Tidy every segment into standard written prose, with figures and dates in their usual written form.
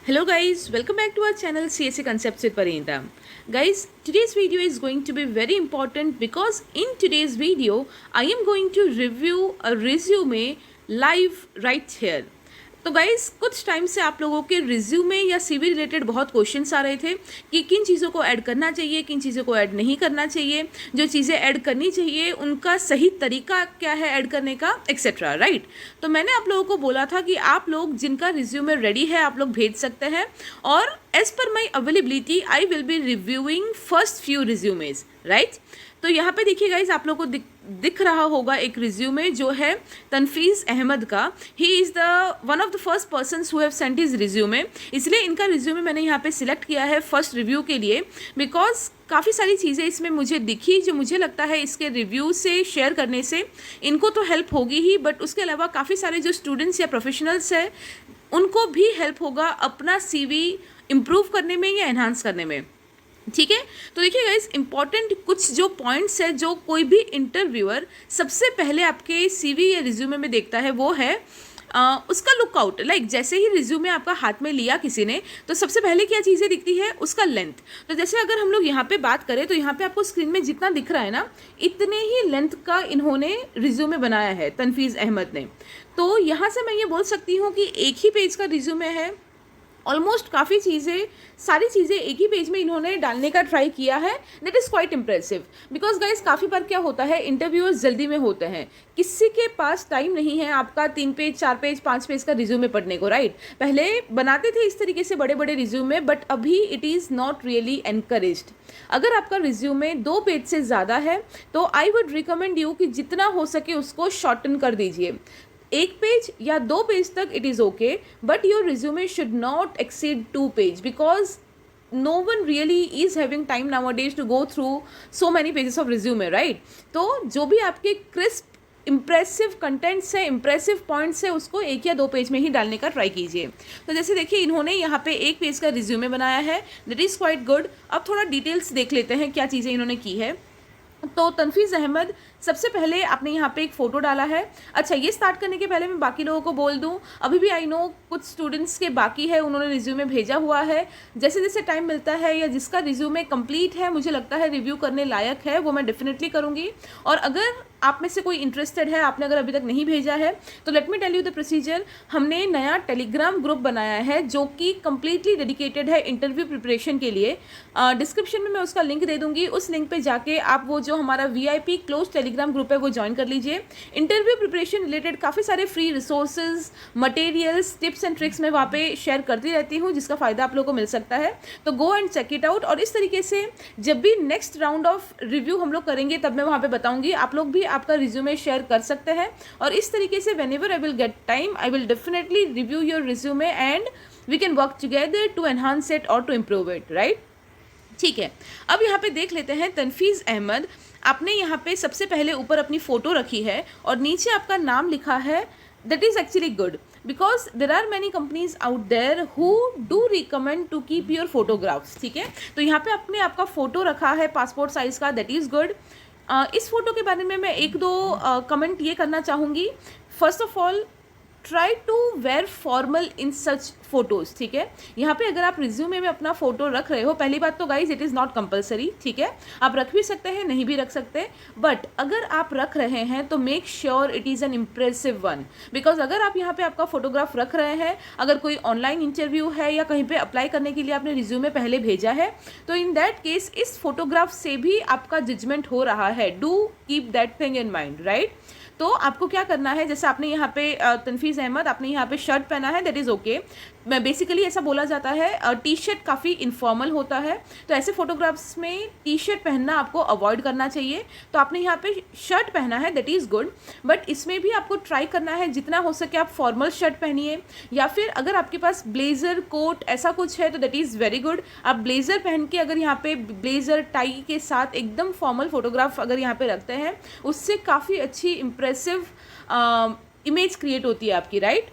Hello guys, welcome back to our channel CSA Concepts with Parinita. Guys, today's video is going to be very important because in today's video, I am going to review a resume live right here. तो guys कुछ time से आप लोगों के resume या CV related बहुत questions आ रहे थे कि किन चीज़ों को ऐड करना चाहिए, किन चीज़ों को ऐड नहीं करना चाहिए, जो चीज़ें ऐड करनी चाहिए उनका सही तरीका क्या है ऐड करने का, एक्सेट्रा, राइट। तो मैंने आप लोगों को बोला था कि आप लोग जिनका रिज्यूमे रेडी है आप लोग भेज सकते हैं और एज पर my availability I will be reviewing first few resumes, right. तो यहाँ पे देखिए गाइज आप लोगों को दिख रहा होगा एक रिज्यूमे जो है तनफीज़ अहमद का। He is the one of the first persons who have sent his resume, इसलिए इनका रिज्यूमे मैंने यहाँ पे सिलेक्ट किया है फर्स्ट रिव्यू के लिए बिकॉज काफ़ी सारी चीज़ें इसमें मुझे दिखी जो मुझे लगता है इसके रिव्यू से शेयर करने से इनको तो हेल्प होगी ही, बट उसके अलावा काफ़ी सारे जो स्टूडेंट्स या प्रोफेशनल्स हैं उनको भी हेल्प होगा अपना CV इम्प्रूव करने में या एनहांस करने में, ठीक है। तो देखिए गाइस इंपॉर्टेंट कुछ जो पॉइंट्स है जो कोई भी इंटरव्यूअर सबसे पहले आपके CV या रिज्यूमे में देखता है वो है उसका लुकआउट। लाइक जैसे ही रिज्यूमे आपका हाथ में लिया किसी ने तो सबसे पहले क्या चीज़ें दिखती है, उसका लेंथ। तो जैसे अगर हम लोग यहाँ पे बात करें तो यहाँ पे आपको स्क्रीन में जितना दिख रहा है ना इतने ही लेंथ का इन्होंने रिज्यूमे बनाया है तनफीज़ अहमद ने। तो यहाँ से मैं ये बोल सकती हूँ कि एक ही पेज का रिज्यूमे है, ऑलमोस्ट काफ़ी चीज़ें सारी चीज़ें एक ही पेज में इन्होंने डालने का ट्राई किया है। That is quite impressive because guys काफ़ी बार क्या होता है इंटरव्यूअर्स जल्दी में होते हैं, किसी के पास टाइम नहीं है आपका 3 पेज 4 पेज 5 पेज का रिज्यूमे पढ़ने को, राइट। पहले बनाते थे इस तरीके से बड़े बड़े रिज्यूमे बट अभी it is not really encouraged. अगर आपका रिज्यूमे 2 पेज से ज़्यादा है तो आई वुड रिकमेंड यू कि जितना हो सके उसको शॉर्टन कर दीजिए। 1 पेज या 2 पेज तक it is okay but your resume should not exceed 2 page because no one really is having time nowadays to go through so many pages of resume, right। तो जो भी आपके क्रिस्प इम्प्रेसिव कंटेंट्स है, impressive points है, उसको 1 या 2 page में ही डालने का ट्राई कीजिए। तो जैसे देखिए इन्होंने यहाँ पे 1 पेज का रिज्यूमे बनाया है, दैट इज़ क्वाइट गुड। अब थोड़ा डिटेल्स देख लेते हैं क्या चीज़ें इन्होंने की है। तो तनफीज़ अहमद सबसे पहले आपने यहाँ पे एक फ़ोटो डाला है। अच्छा, ये स्टार्ट करने के पहले मैं बाकी लोगों को बोल दूँ, अभी भी आई नो कुछ स्टूडेंट्स के बाकी है, उन्होंने रिज्यूमे भेजा हुआ है। जैसे जैसे टाइम मिलता है या जिसका रिज्यूमे कंप्लीट है मुझे लगता है रिव्यू करने लायक है वो मैं डेफिनेटली करूँगी। और अगर आप में से कोई इंटरेस्टेड है, आपने अगर अभी तक नहीं भेजा है तो let me tell you the procedure. हमने नया टेलीग्राम ग्रुप बनाया है जो कि कम्प्लीटली डेडिकेटेड है इंटरव्यू प्रिपरेशन के लिए। डिस्क्रिप्शन में मैं उसका लिंक दे दूँगी, उस लिंक पे जाके आप वो जो हमारा VIP क्लोज टेलीग्राम ग्रुप है वो ज्वाइन कर लीजिए। इंटरव्यू प्रिपरेशन रिलेटेड काफ़ी सारे free resources, materials, tips and tricks मैं वहाँ पे शेयर करती रहती हूँ जिसका फ़ायदा आप लोगों को मिल सकता है। तो go and check it out. और इस तरीके से जब भी नेक्स्ट राउंड ऑफ रिव्यू हम लोग करेंगे तब मैं वहाँ पे बताऊँगी, आप लोग भी आपका रिज्यूमे शेयर कर सकते हैं। और इस तरीके से whenever I will get time I will definitely review your resume and we can work together to enhance it और टू इम्प्रूव इट, राइट। ठीक है, अब यहाँ पे देख लेते हैं तनफीज़ अहमद। आपने यहाँ पे सबसे पहले ऊपर अपनी फ़ोटो रखी है और नीचे आपका नाम लिखा है। That is actually good because there are many companies out there who do recommend to keep your photographs, ठीक है। तो यहाँ पे आपने आपका फ़ोटो रखा है पासपोर्ट साइज़ का, दैट इज़ गुड। इस फोटो के बारे में मैं 1-2 कमेंट ये करना चाहूँगी। First of all try to wear formal in such photos, ठीक है। यहाँ पे अगर आप रिज्यूमे में अपना फ़ोटो रख रहे हो, पहली बात तो guys it is not compulsory, ठीक है। आप रख भी सकते हैं, नहीं भी रख सकते, बट अगर आप रख रहे हैं तो make sure it is an impressive one. Because अगर आप यहाँ पे आपका फोटोग्राफ रख रहे हैं, अगर कोई ऑनलाइन इंटरव्यू है या कहीं पर अप्लाई करने के लिए आपने रिज्यूमे पहले भेजा है तो इन दैट केस इस फोटोग्राफ से भी आपका जजमेंट हो रहा है। Do keep that thing in mind, right. तो आपको क्या करना है, जैसे आपने यहाँ पे तनफीज़ अहमद आपने यहाँ पे शर्ट पहना है, दैट इज़ ओके। मैं बेसिकली ऐसा बोला जाता है टी शर्ट काफ़ी इनफॉर्मल होता है, तो ऐसे फोटोग्राफ्स में टी शर्ट पहनना आपको अवॉइड करना चाहिए। तो आपने यहाँ पे शर्ट पहना है, दैट इज़ गुड, बट इसमें भी आपको ट्राई करना है जितना हो सके आप फॉर्मल शर्ट पहनिए, या फिर अगर आपके पास ब्लेज़र कोट ऐसा कुछ है तो दैट इज़ वेरी गुड। आप ब्लेज़र पहन के अगर यहाँ पे ब्लेज़र टाई के साथ एकदम फॉर्मल फोटोग्राफ अगर यहाँ पे रखते हैं उससे काफ़ी अच्छी इम्प्रेसिव इमेज क्रिएट होती है आपकी, राइट।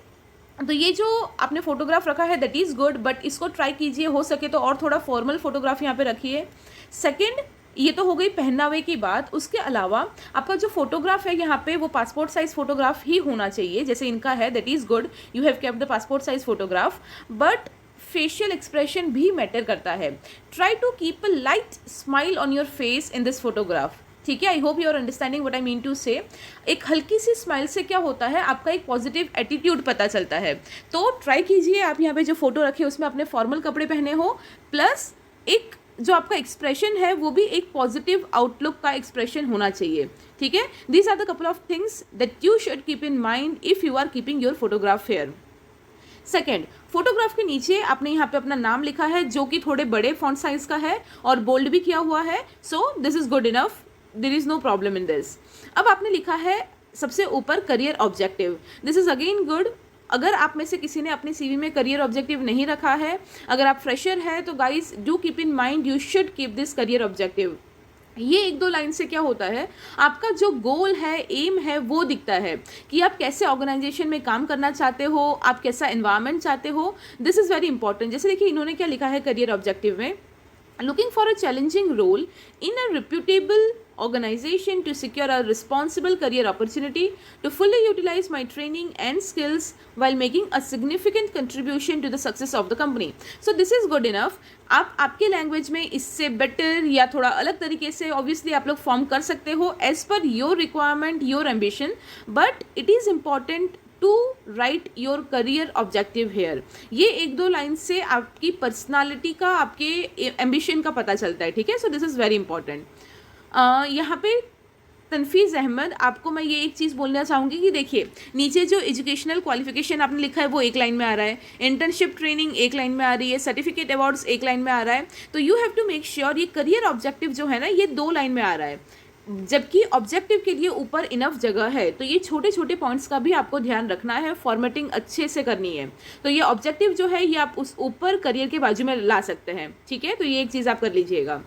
तो ये जो आपने फोटोग्राफ रखा है दैट इज़ गुड, बट इसको ट्राई कीजिए हो सके तो और थोड़ा फॉर्मल फोटोग्राफ यहाँ पे रखिए। सेकंड, ये तो हो गई पहनावे की बात। उसके अलावा आपका जो फोटोग्राफ है यहाँ पे वो पासपोर्ट साइज़ फोटोग्राफ ही होना चाहिए, जैसे इनका है, that is good, you have kept the passport size photograph. But facial expression भी मैटर करता है. Try to keep a light smile on your face in this photograph. ठीक है, I hope you are understanding what I mean to say. एक हल्की सी smile से क्या होता है, आपका एक पॉजिटिव एटीट्यूड पता चलता है. तो ट्राई कीजिए, आप यहाँ पे जो फोटो रखे उसमें अपने फॉर्मल कपड़े पहने हो, प्लस एक जो आपका एक्सप्रेशन है वो भी एक पॉजिटिव आउटलुक का एक्सप्रेशन होना चाहिए. ठीक है, these are the couple of things that you should keep in mind if you are keeping your photograph here. Second, photograph के नीचे आपने यहाँ पे अपना नाम लिखा है जो कि थोड़े बड़े फॉन्ट साइज का है और बोल्ड भी किया हुआ है. So this is good enough, there is no problem in this. अब आपने लिखा है सबसे ऊपर career objective. This is again good. अगर आप में से किसी ने अपने सीवी में करियर ऑब्जेक्टिव नहीं रखा है, अगर आप फ्रेशर है, तो guys do keep in mind you should keep this career objective. ये एक दो लाइन से क्या होता है, आपका जो गोल है, एम है, वो दिखता है कि आप कैसे ऑर्गेनाइजेशन में काम करना चाहते हो, आप कैसा एनवायरनमेंट चाहते हो. This is very important. जैसे देखिए इन्होंने क्या लिखा है करियर ऑब्जेक्टिव में, looking for a challenging role in a reputable organization to secure a responsible career opportunity, to fully utilize my training and skills while making a significant contribution to the success of the company. So this is good enough. आप आपके language में इससे better या थोड़ा अलग तरीके से obviously आप लोग फॉर्म कर सकते हो एज पर your requirement, your ambition, but it is important to write your career objective here. ये एक दो लाइन से आपकी पर्सनालिटी का, आपके एम्बिशन का पता चलता है. ठीक है, so this is very important. यहाँ पे तनफीज़ अहमद, आपको मैं ये एक चीज़ बोलना चाहूँगी कि देखिए नीचे जो एजुकेशनल क्वालिफिकेशन आपने लिखा है वो एक लाइन में आ रहा है, इंटर्नशिप ट्रेनिंग एक लाइन में आ रही है, सर्टिफिकेट अवार्ड्स एक लाइन में आ रहा है. तो you have to make sure ये करियर ऑब्जेक्टिव जो है ना ये 2 लाइन में आ रहा है, जबकि ऑब्जेक्टिव के लिए ऊपर इनफ जगह है. तो ये छोटे छोटे पॉइंट्स का भी आपको ध्यान रखना है, फॉर्मेटिंग अच्छे से करनी है. तो ये ऑब्जेक्टिव जो है ये आप उस ऊपर करियर के बाजू में ला सकते हैं. ठीक है, तो ये एक चीज़ आप कर लीजिएगा.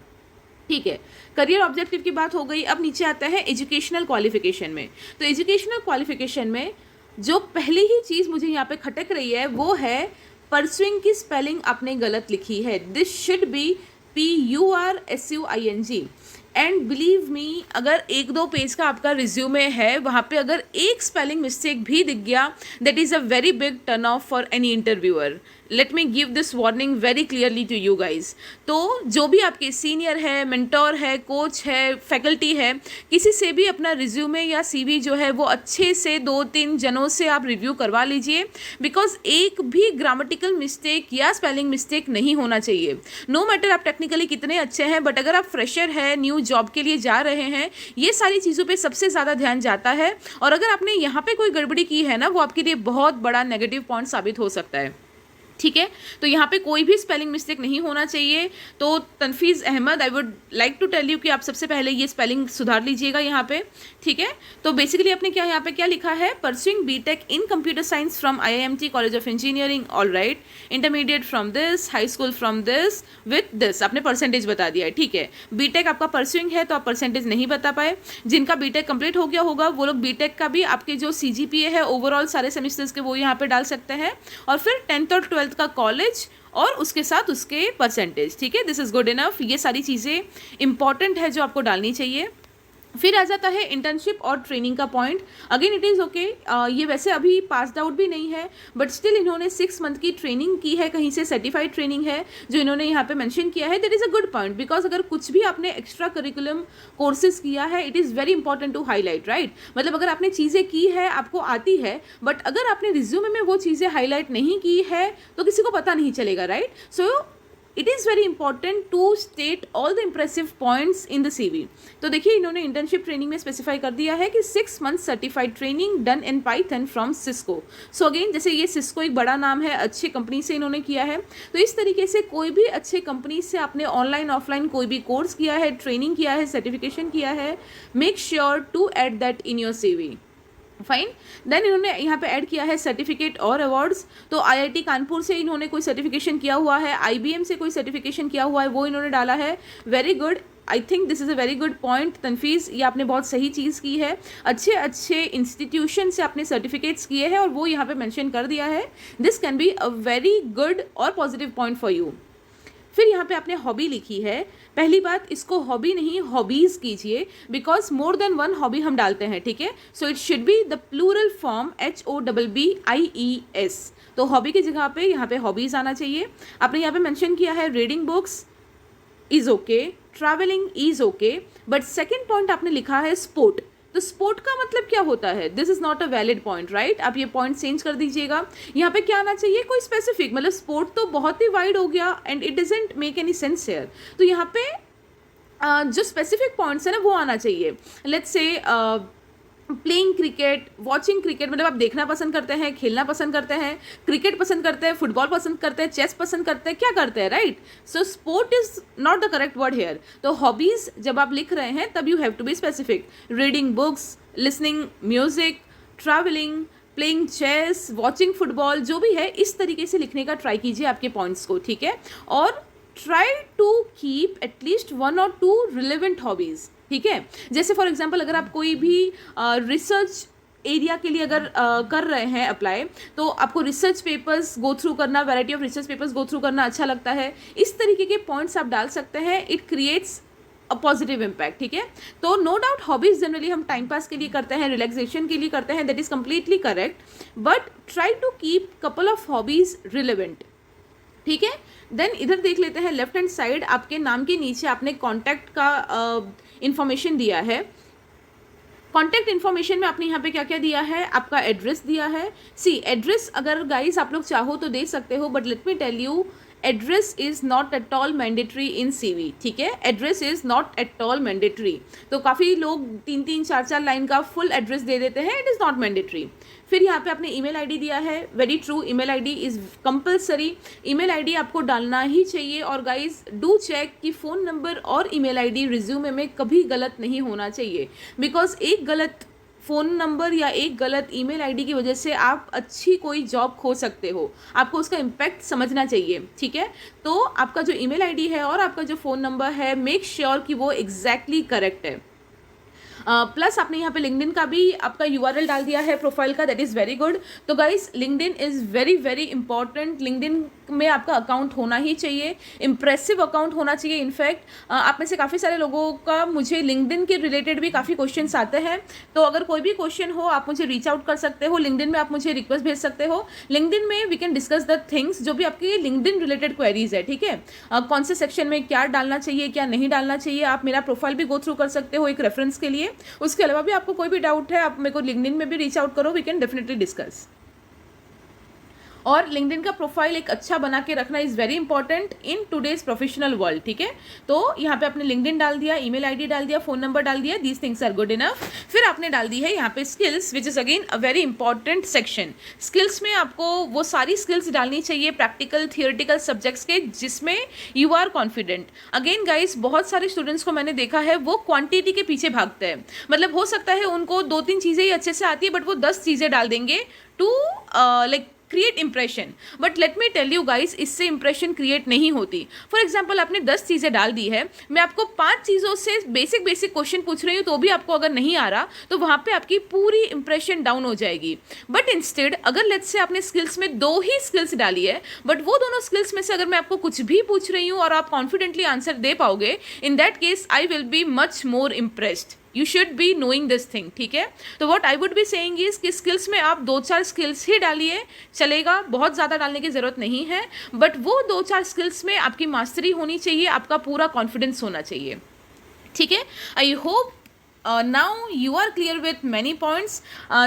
ठीक है, करियर ऑब्जेक्टिव की बात हो गई. अब नीचे आता है एजुकेशनल क्वालिफिकेशन में. तो एजुकेशनल क्वालिफिकेशन में जो पहली ही चीज़ मुझे यहाँ पे खटक रही है वो है परसुइंग की स्पेलिंग आपने गलत लिखी है. This should be PURSUING. And believe me, अगर 1-2 पेज का आपका रिज्यूमे है, वहाँ पे अगर एक स्पेलिंग मिस्टेक भी दिख गया, that is a very big turn off for any interviewer. Let me give this warning very clearly to you guys. तो जो भी आपके सीनियर है, मेंटोर है, कोच है, फैकल्टी है, किसी से भी अपना रिज्यूमे या CV जो है वो अच्छे से 2-3 जनों से आप रिव्यू करवा लीजिए, बिकॉज एक भी ग्रामेटिकल मिस्टेक या स्पेलिंग मिस्टेक नहीं होना चाहिए. नो मैटर आप टेक्निकली कितने अच्छे हैं, बट अगर आप फ्रेशर है, न्यू जॉब के लिए जा रहे हैं, ये सारी चीज़ों पे सबसे ज़्यादा ध्यान जाता है. और अगर आपने यहाँ पे कोई गड़बड़ी की है ना, वो आपके लिए बहुत बड़ा नेगेटिव पॉइंट साबित हो सकता है. ठीक है, तो यहाँ पे कोई भी स्पेलिंग मिस्टेक नहीं होना चाहिए. तो Tanfeez Ahmad, I would like to tell you कि आप सबसे पहले ये स्पेलिंग सुधार लीजिएगा यहाँ पे. ठीक है, तो बेसिकली आपने क्या यहाँ पे क्या लिखा है, pursuing BTech in computer science from IIMT college of engineering, all right, intermediate from this, high school from this, with this. आपने परसेंटेज बता दिया है. ठीक है, बीटेक आपका परस्यूइंग है तो आप परसेंटेज नहीं बता पाए. जिनका बीटेक कंप्लीट हो गया होगा वो लोग बीटेक का भी आपके जो CGPA है ओवरऑल सारे सेमिस्टर्स के वो यहाँ पे डाल सकते हैं, और फिर 10th और 12th का कॉलेज और उसके साथ उसके परसेंटेज. ठीक है, दिस इज़ गुड इनफ. ये सारी चीज़ें इंपॉर्टेंट है जो आपको डालनी चाहिए. फिर आ जाता है इंटर्नशिप और ट्रेनिंग का point. Again it is okay, ये वैसे अभी पास्ड आउट भी नहीं है, बट स्टिल इन्होंने 6 मंथ की ट्रेनिंग की है, कहीं से सर्टिफाइड ट्रेनिंग है जो इन्होंने यहाँ पे मेंशन किया है. That is a good point, because अगर कुछ भी आपने एक्स्ट्रा करिकुलम कोर्सेज किया है, it is very important to highlight, right. मतलब अगर आपने चीज़ें की है, आपको आती है, बट अगर आपने रिज्यूमे में वो चीज़ें हाईलाइट नहीं की है तो किसी को पता नहीं चलेगा, right. So it is very important to state all the impressive points in the CV. तो देखिए इन्होंने इंटर्नशिप ट्रेनिंग में स्पेसिफाई कर दिया है कि 6 month certified training done in Python from Cisco. So again जैसे ये सिस्को एक बड़ा नाम है, अच्छी कंपनी से इन्होंने किया है, तो इस तरीके से कोई भी अच्छे कंपनी से आपने ऑनलाइन ऑफलाइन कोई भी कोर्स किया है, ट्रेनिंग किया है, सर्टिफिकेशन किया है, make sure to add that in your CV. Fine. Then इन्होंने यहाँ पे ऐड किया है सर्टिफिकेट और अवार्ड्स. तो IIT कानपुर से इन्होंने कोई सर्टिफिकेशन किया हुआ है, IBM से कोई सर्टिफिकेशन किया हुआ है, वो इन्होंने डाला है. Very good, I think this is a very good point. Tanfeez, ये आपने बहुत सही चीज़ की है. अच्छे अच्छे इंस्टीट्यूशन से आपने सर्टिफिकेट्स किए हैं और वो यहाँ पे मेंशन कर दिया है. This can be a very good और पॉजिटिव पॉइंट फॉर यू. फिर यहाँ पे आपने हॉबी लिखी है। पहली बात, इसको हॉबी नहीं हॉबीज़ कीजिए, because more than one hobby हम डालते हैं, ठीक है। So it should be the plural form HOBBIES। तो हॉबी की जगह पे यहाँ पे हॉबीज़ आना चाहिए। आपने यहाँ पे मेंशन किया है reading books is okay, travelling is okay, but second point आपने लिखा है स्पोर्ट। तो स्पोर्ट का मतलब क्या होता है? This is not a valid point, right. आप ये पॉइंट चेंज कर दीजिएगा। यहाँ पे क्या आना चाहिए? कोई स्पेसिफिक, मतलब स्पोर्ट तो बहुत ही वाइड हो गया and it doesn't make any sense here. तो यहाँ पे जो स्पेसिफिक पॉइंट्स है ना वो आना चाहिए। Let's say playing cricket, watching cricket, मतलब आप देखना पसंद करते हैं, खेलना पसंद करते हैं, क्रिकेट पसंद करते हैं, फुटबॉल पसंद करते हैं, चेस पसंद करते हैं, क्या करते हैं, right. So sport is not the correct word here. तो हॉबीज जब आप लिख रहे हैं तब you have to be specific. Reading books, listening music, travelling, playing chess, watching football, जो भी है इस तरीके से लिखने का ट्राई कीजिए आपके पॉइंट्स को, ठीक है। और ट्राई टू कीप एटलीस्ट 1 और 2 रिलेवेंट हॉबीज़, ठीक है। जैसे फॉर एग्जांपल अगर आप कोई भी रिसर्च एरिया के लिए अगर कर रहे हैं अप्लाई, तो आपको रिसर्च पेपर्स गो थ्रू करना, variety of research papers go through करना अच्छा लगता है, इस तरीके के पॉइंट्स आप डाल सकते हैं। It creates a positive impact, ठीक है। तो नो डाउट हॉबीज जनरली हम टाइम पास के लिए करते हैं, रिलैक्सेशन के लिए करते हैं, that is completely correct, but try to keep couple of hobbies relevant, ठीक है। देन इधर देख लेते हैं लेफ्ट हैंड साइड, आपके नाम के नीचे आपने कॉन्टैक्ट का इंफॉर्मेशन दिया है। कॉन्टैक्ट इन्फॉर्मेशन में आपने यहाँ पे क्या क्या दिया है? आपका एड्रेस दिया है। सी एड्रेस अगर गाइस आप लोग चाहो तो दे सकते हो, but let me tell you address is not at all mandatory in CV, ठीक है। Address is not at all mandatory. तो काफ़ी लोग 3-3, 4-4 लाइन का फुल एड्रेस दे देते हैं, इट इज़ नॉट मैंडेटरी। फिर यहाँ पे आपने ईमेल आईडी दिया है, very true, email ID is compulsory. Email ID आपको डालना ही चाहिए। और गाइज डू चेक कि फ़ोन नंबर और ईमेल आईडी रिज्यूमे में कभी गलत नहीं होना चाहिए, बिकॉज एक गलत फ़ोन नंबर या एक गलत ईमेल आईडी की वजह से आप अच्छी कोई जॉब खो सकते हो। आपको उसका इम्पैक्ट समझना चाहिए, ठीक है। तो आपका जो ईमेल आईडी है और आपका जो फ़ोन नंबर है, मेक श्योर कि वो एग्जैक्टली करेक्ट है। प्लस आपने यहाँ पे लिंक्डइन का भी आपका URL डाल दिया है प्रोफाइल का, दैट इज़ वेरी गुड। तो guys LinkedIn is very very important. LinkedIn में आपका अकाउंट होना ही चाहिए, इम्प्रेसिव अकाउंट होना चाहिए। इनफैक्ट आप में से काफ़ी सारे लोगों का मुझे लिंक्डइन के रिलेटेड भी काफ़ी क्वेश्चंस आते हैं, तो अगर कोई भी क्वेश्चन हो आप मुझे रीच आउट कर सकते हो। लिंक्डइन में आप मुझे रिक्वेस्ट भेज सकते हो। लिंक्डइन में we can discuss the things जो भी आपके लिंक्डइन रिलेटेड क्वेरीज है, ठीक है। कौन से सेक्शन में क्या डालना चाहिए, क्या नहीं डालना चाहिए, आप मेरा प्रोफाइल भी गो थ्रू कर सकते हो एक रेफरेंस के लिए। उसके अलावा भी आपको कोई भी डाउट है, आप मेरे को लिंक्डइन में भी रीच आउट करो, वी कैन डेफिनेटली डिस्कस। और लिंक्डइन का प्रोफाइल एक अच्छा बना के रखना is very important in today's professional world, ठीक है। तो यहाँ पे आपने लिंक्डइन डाल दिया, ईमेल आईडी डाल दिया, फ़ोन नंबर डाल दिया, these things are good enough. फिर आपने डाल दी है यहाँ पे skills, which is again a very important section. Skills में आपको वो सारी स्किल्स डालनी चाहिए प्रैक्टिकल थियोरेटिकल सब्जेक्ट्स के जिसमें you are confident. Again guys बहुत सारे स्टूडेंट्स को मैंने देखा है वो क्वांटिटी के पीछे भागते हैं, मतलब हो सकता है उनको 2-3 चीज़ें ही अच्छे से आती है, बट वो 10 चीज़ें डाल देंगे to like create impression. But let me tell you guys, इससे इंप्रेशन क्रिएट नहीं होती। फॉर एग्जाम्पल आपने 10 चीज़ें डाल दी है, मैं आपको 5 चीज़ों से बेसिक क्वेश्चन पूछ रही हूँ तो भी आपको अगर नहीं आ रहा तो वहाँ पे आपकी पूरी इंप्रेशन डाउन हो जाएगी। बट इंस्टेड अगर लेट्स से आपने स्किल्स में 2 ही स्किल्स डाली है, बट वो दोनों स्किल्स में से अगर मैं आपको कुछ भी पूछ रही हूँ और आप कॉन्फिडेंटली आंसर दे पाओगे, in that case I will be much more impressed. You should be knowing this thing, ठीक है। तो what I would be saying is कि स्किल्स में आप 2-4 स्किल्स ही डालिए, चलेगा, बहुत ज़्यादा डालने की ज़रूरत नहीं है, बट वो 2-4 स्किल्स में आपकी मास्टरी होनी चाहिए, आपका पूरा कॉन्फिडेंस होना चाहिए, ठीक है। I hope now you are clear with many points.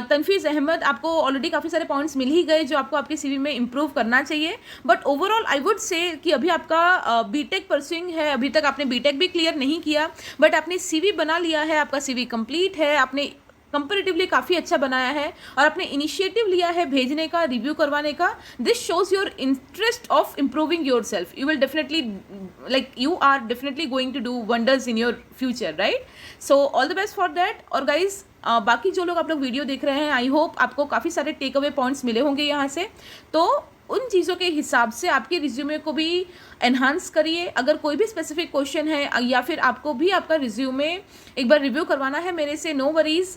Tanfeez Ahmad, आपको ऑलरेडी काफ़ी सारे पॉइंट्स मिल ही गए जो आपको आपके CV में इम्प्रूव करना चाहिए। But overall I would say कि अभी आपका BTech परस्यूइंग है, अभी तक आपने BTech भी क्लियर नहीं किया, बट आपने CV बना लिया है, आपका CV कंप्लीट है, आपने कंपेरेटिवली काफ़ी अच्छा बनाया है और आपने इनिशिएटिव लिया है भेजने का, रिव्यू करवाने का। This shows your interest of improving yourself. You will definitely like you are definitely going to do wonders in your future, right. So all the best for that. और guys बाकी जो लोग आप लोग video देख रहे हैं, I hope आपको काफ़ी सारे टेक अवे पॉइंट्स मिले होंगे यहाँ से। तो उन चीज़ों के हिसाब से आपके रिज्यूमे को भी एनहांस करिए। अगर कोई भी स्पेसिफिक क्वेश्चन है या फिर आपको भी आपका रिज्यूमे एक बार रिव्यू करवाना है मेरे से, no worries,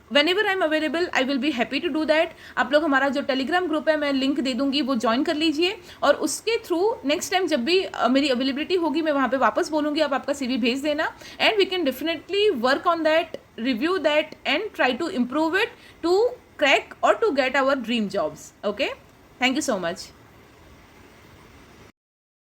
whenever I'm available I will be happy to do that. आप लोग हमारा जो टेलीग्राम ग्रुप है मैं लिंक दे दूंगी, वो ज्वाइन कर लीजिए और उसके थ्रू नेक्स्ट टाइम जब भी मेरी अवेलेबिलिटी होगी मैं वहाँ पे वापस बोलूँगी, आप आपका CV भेज देना and we can definitely work on that, review that and try to improve it to crack or to get our dream jobs. Okay, thank you so much.